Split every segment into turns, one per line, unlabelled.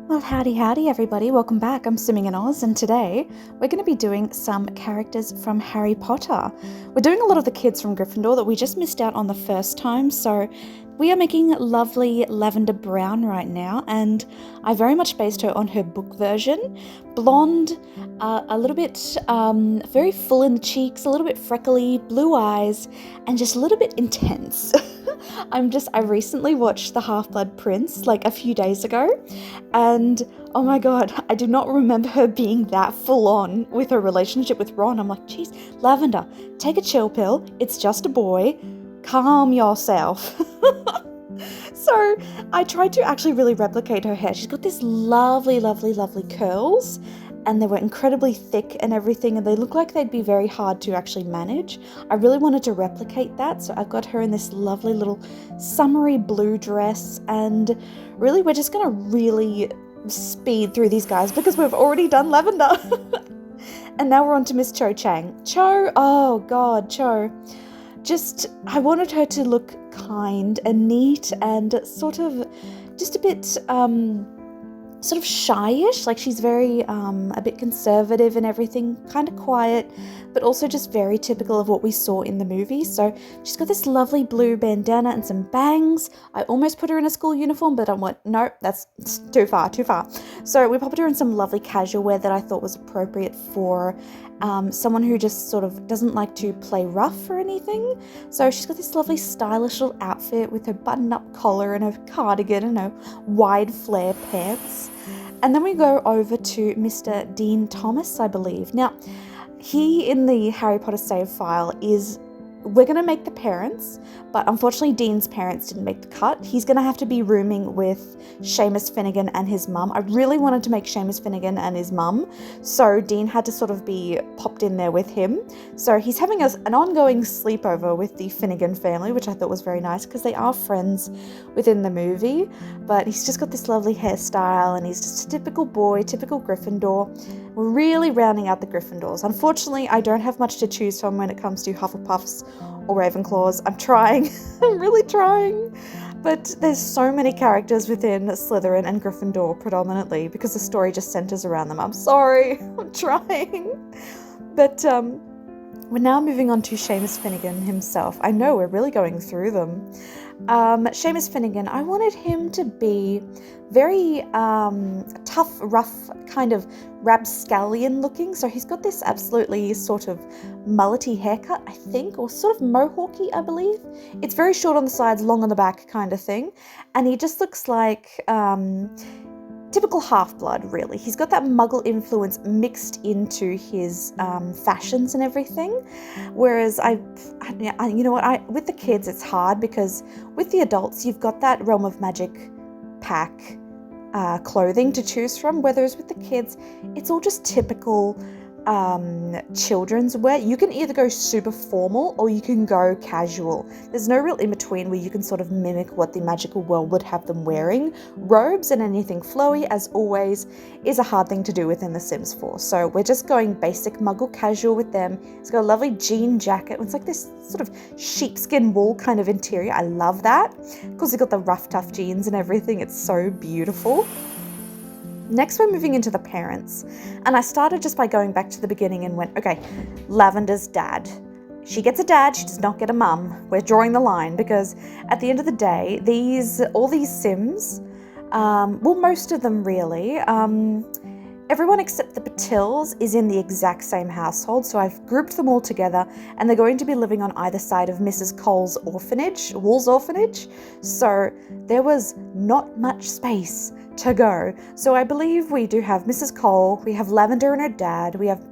Well, howdy everybody, welcome back. I'm SimmingInOz, and today we're going to be doing some characters from Harry Potter. We're doing a lot of the kids from Gryffindor that we just missed out on the first time, so we are making lovely Lavender Brown right now, and I very much based her on her book version. Blonde, a little bit very full in the cheeks, a little bit freckly, blue eyes, and just a little bit intense. I recently watched The Half-Blood Prince like a few days ago, and oh my god, I do not remember her being that full on with her relationship with Ron. I'm like, geez, Lavender, take a chill pill. It's just a boy. Calm yourself. So I tried to actually really replicate her hair. She's got this lovely, lovely, lovely curls, and they were incredibly thick and everything, and they look like they'd be very hard to actually manage. I really wanted to replicate that, so I've got her in this lovely little summery blue dress, and really we're just gonna really speed through these guys because we've already done Lavender. And now we're on to Miss Cho Chang. Cho, oh god, Cho. I wanted her to look kind and neat and sort of just a bit sort of shyish, like she's very a bit conservative and everything, kind of quiet, but also just very typical of what we saw in the movie. So she's got this lovely blue bandana and some bangs. I almost put her in a school uniform, but I'm like, no, that's too far. So we popped her in some lovely casual wear that I thought was appropriate for someone who just sort of doesn't like to play rough or anything. So she's got this lovely stylish little outfit with her button-up collar and her cardigan and her wide flare pants. And then we go over to Mr. Dean Thomas, I believe. Now, he in the Harry Potter save file we're going to make the parents, but unfortunately Dean's parents didn't make the cut. He's going to have to be rooming with Seamus Finnegan and his mum. I really wanted to make Seamus Finnegan and his mum, so Dean had to sort of be popped in there with him. So he's having an ongoing sleepover with the Finnegan family, which I thought was very nice because they are friends within the movie. But he's just got this lovely hairstyle, and he's just a typical boy, typical Gryffindor. We're really rounding out the Gryffindors. Unfortunately, I don't have much to choose from when it comes to Hufflepuffs or Ravenclaws. I'm trying. I'm really trying. But there's so many characters within Slytherin and Gryffindor predominantly because the story just centers around them. I'm sorry. I'm trying. But we're now moving on to Seamus Finnegan himself. I know we're really going through them. Seamus Finnegan, I wanted him to be very tough, rough, kind of rapscallion looking. So he's got this absolutely sort of mullety haircut, I think, or sort of mohawky, I believe. It's very short on the sides, long on the back kind of thing. And he just looks like typical half-blood, really. He's got that muggle influence mixed into his fashions and everything. Whereas you know what, with the kids it's hard because with the adults you've got that Realm of Magic pack clothing to choose from, whereas with the kids it's all just typical children's wear. You can either go super formal or you can go casual. There's no real in between where you can sort of mimic what the magical world would have them wearing. Robes and anything flowy, as always, is a hard thing to do within The Sims 4. So we're just going basic muggle casual with them. It's got a lovely jean jacket. It's like this sort of sheepskin wool kind of interior. I love that. Of course, you've got the rough, tough jeans and everything. It's so beautiful. Next, we're moving into the parents, and I started just by going back to the beginning and went, okay, Lavender's dad. She gets a dad, she does not get a mum. We're drawing the line because at the end of the day, all these Sims, well, most of them really, everyone except the Patils is in the exact same household, so I've grouped them all together, and they're going to be living on either side of Mrs. Cole's Wool's orphanage, so there was not much space to go. So I believe we do have Mrs. Cole, we have Lavender and her dad, we have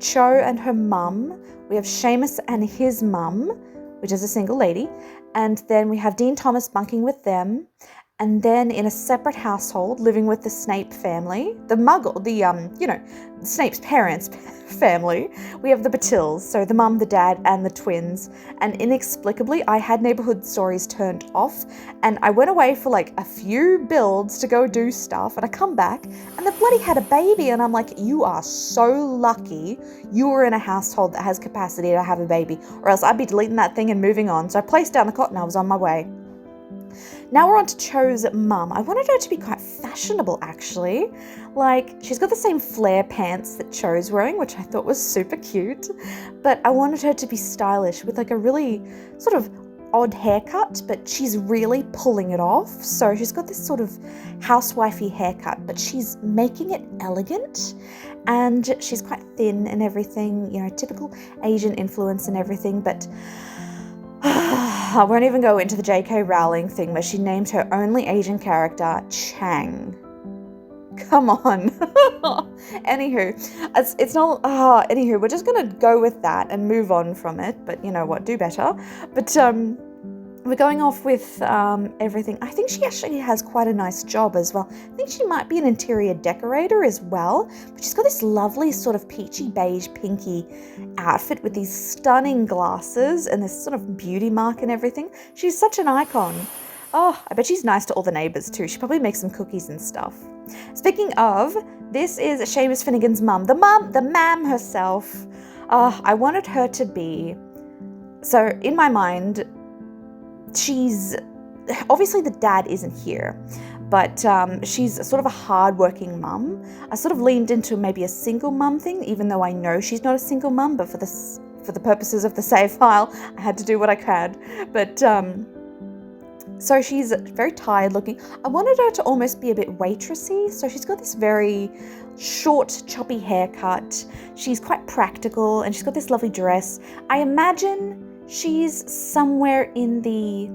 Cho and her mum, we have Seamus and his mum, which is a single lady, and then we have Dean Thomas bunking with them, and then in a separate household living with the Snape family, Snape's parents' family, we have the Patils, so the mum, the dad, and the twins. And inexplicably, I had Neighborhood Stories turned off, and I went away for like a few builds to go do stuff, and I come back, and the bloody had a baby, and I'm like, you are so lucky you were in a household that has capacity to have a baby, or else I'd be deleting that thing and moving on. So I placed down the cot and I was on my way. Now we're on to Cho's mum. I wanted her to be quite fashionable, actually. Like, she's got the same flare pants that Cho's wearing, which I thought was super cute. But I wanted her to be stylish with like a really sort of odd haircut, but she's really pulling it off. So she's got this sort of housewifey haircut, but she's making it elegant, and she's quite thin and everything, you know, typical Asian influence and everything. But I won't even go into the J.K. Rowling thing where she named her only Asian character Chang. Come on. Anywho, it's not, anywho, we're just going to go with that and move on from it. But you know what, do better. But we're going off with everything. I think she actually has quite a nice job as well. I think she might be an interior decorator as well. But she's got this lovely sort of peachy beige pinky outfit with these stunning glasses and this sort of beauty mark and everything. She's such an icon. Oh, I bet she's nice to all the neighbours too. She probably makes some cookies and stuff. Speaking of, this is Seamus Finnegan's mum, the ma'am herself. I wanted her to be, so in my mind, she's, obviously the dad isn't here, but she's sort of a hard-working mum. I sort of leaned into maybe a single mum thing, even though I know she's not a single mum, but for the purposes of the save file, I had to do what I could. But so she's very tired looking. I wanted her to almost be a bit waitressy. So she's got this very short, choppy haircut. She's quite practical, and she's got this lovely dress. I imagine she's somewhere in the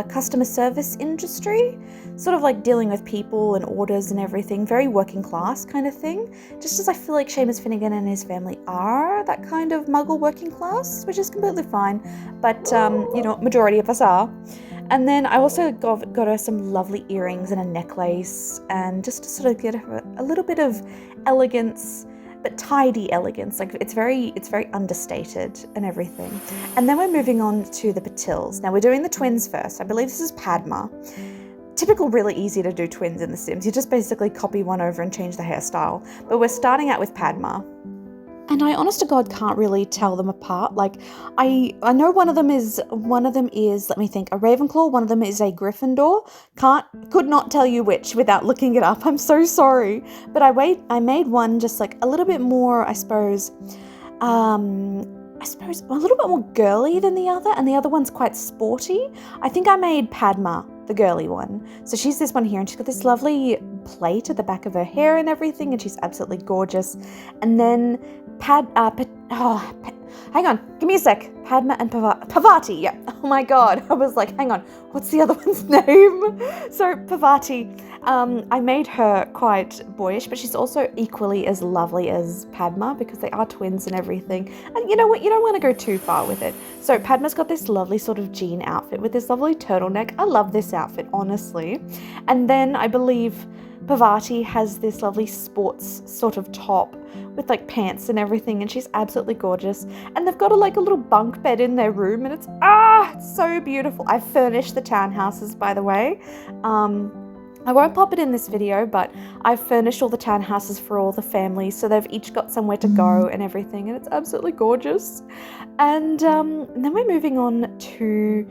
customer service industry, sort of like dealing with people and orders and everything, very working class kind of thing. Just as I feel like Seamus Finnegan and his family are that kind of muggle working class, which is completely fine. But, you know, majority of us are. And then I also got her some lovely earrings and a necklace, and just to sort of get her a little bit of elegance, but tidy elegance. Like it's very understated and everything. And then we're moving on to the Patils. Now we're doing the twins first. I believe this is Padma. Typical, really easy to do twins in The Sims. You just basically copy one over and change the hairstyle. But we're starting out with Padma. And I honest to God can't really tell them apart. Like I know one of them is, let me think, a Ravenclaw, one of them is a Gryffindor. Could not tell you which without looking it up. I'm so sorry. But I made one just like a little bit more, I suppose a little bit more girly than the other, and the other one's quite sporty. I think I made Padma the girly one. So she's this one here, and she's got this lovely plait at the back of her hair and everything, and she's absolutely gorgeous. And then hang on, give me a sec. Padma and Parvati, yeah. Oh my God, I was like, hang on, what's the other one's name? So Parvati, I made her quite boyish, but she's also equally as lovely as Padma because they are twins and everything. And you know what, you don't want to go too far with it. So Padma's got this lovely sort of jean outfit with this lovely turtleneck. I love this outfit, honestly. And then I believe Parvati has this lovely sports sort of top with like pants and everything, and she's absolutely gorgeous. And they've got a little bunk bed in their room, and it's so beautiful. I furnished the townhouses, by the way. I won't pop it in this video, but I've furnished all the townhouses for all the families, so they've each got somewhere to go and everything, and it's absolutely gorgeous. And then we're moving on to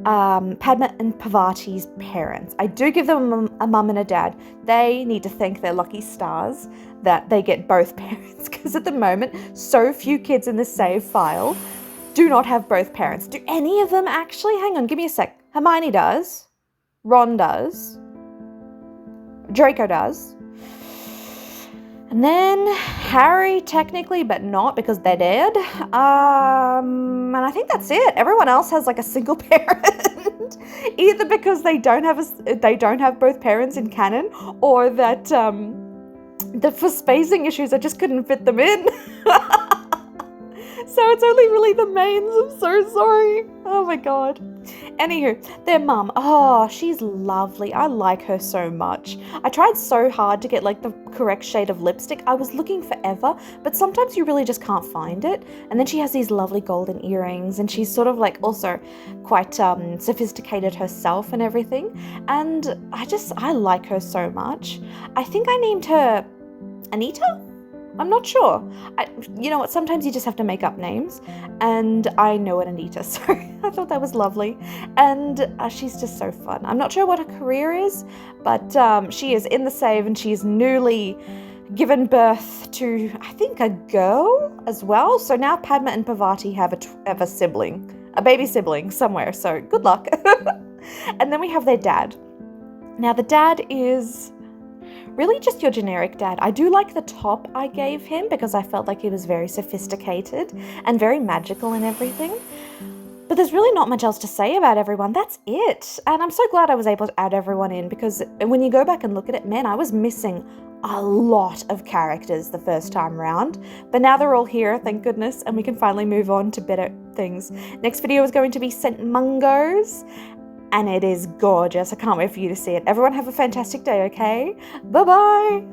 Padma and Parvati's parents. I do give them a mum and a dad. They need to thank their lucky stars that they get both parents, because at the moment, so few kids in the save file do not have both parents. Do any of them actually? Hang on, give me a sec. Hermione does. Ron does. Draco does. And then Harry, technically, but not because they're dead. And I think that's it. Everyone else has like a single parent, either because they don't have both parents in canon, or that for spacing issues, I just couldn't fit them in. So it's only really the mains. I'm so sorry. Oh my God. Anywho, their mum. Oh, she's lovely. I like her so much. I tried so hard to get like the correct shade of lipstick. I was looking forever, but sometimes you really just can't find it. And then she has these lovely golden earrings, and she's sort of like also quite sophisticated herself and everything. And I like her so much. I think I named her Anita? I'm not sure. You know what? Sometimes you just have to make up names, and I know an Anita, so I thought that was lovely. And she's just so fun. I'm not sure what her career is, but she is in the save, and she's newly given birth to, I think, a girl as well. So now Padma and Parvati have a sibling, a baby sibling somewhere. So good luck. And then we have their dad. Now the dad is really just your generic dad. I do like the top I gave him because I felt like he was very sophisticated and very magical and everything. But there's really not much else to say about everyone. That's it. And I'm so glad I was able to add everyone in, because when you go back and look at it, man, I was missing a lot of characters the first time round. But now they're all here, thank goodness, and we can finally move on to better things. Next video is going to be St. Mungo's, and it is gorgeous. I can't wait for you to see it. Everyone have a fantastic day, okay? Bye-bye.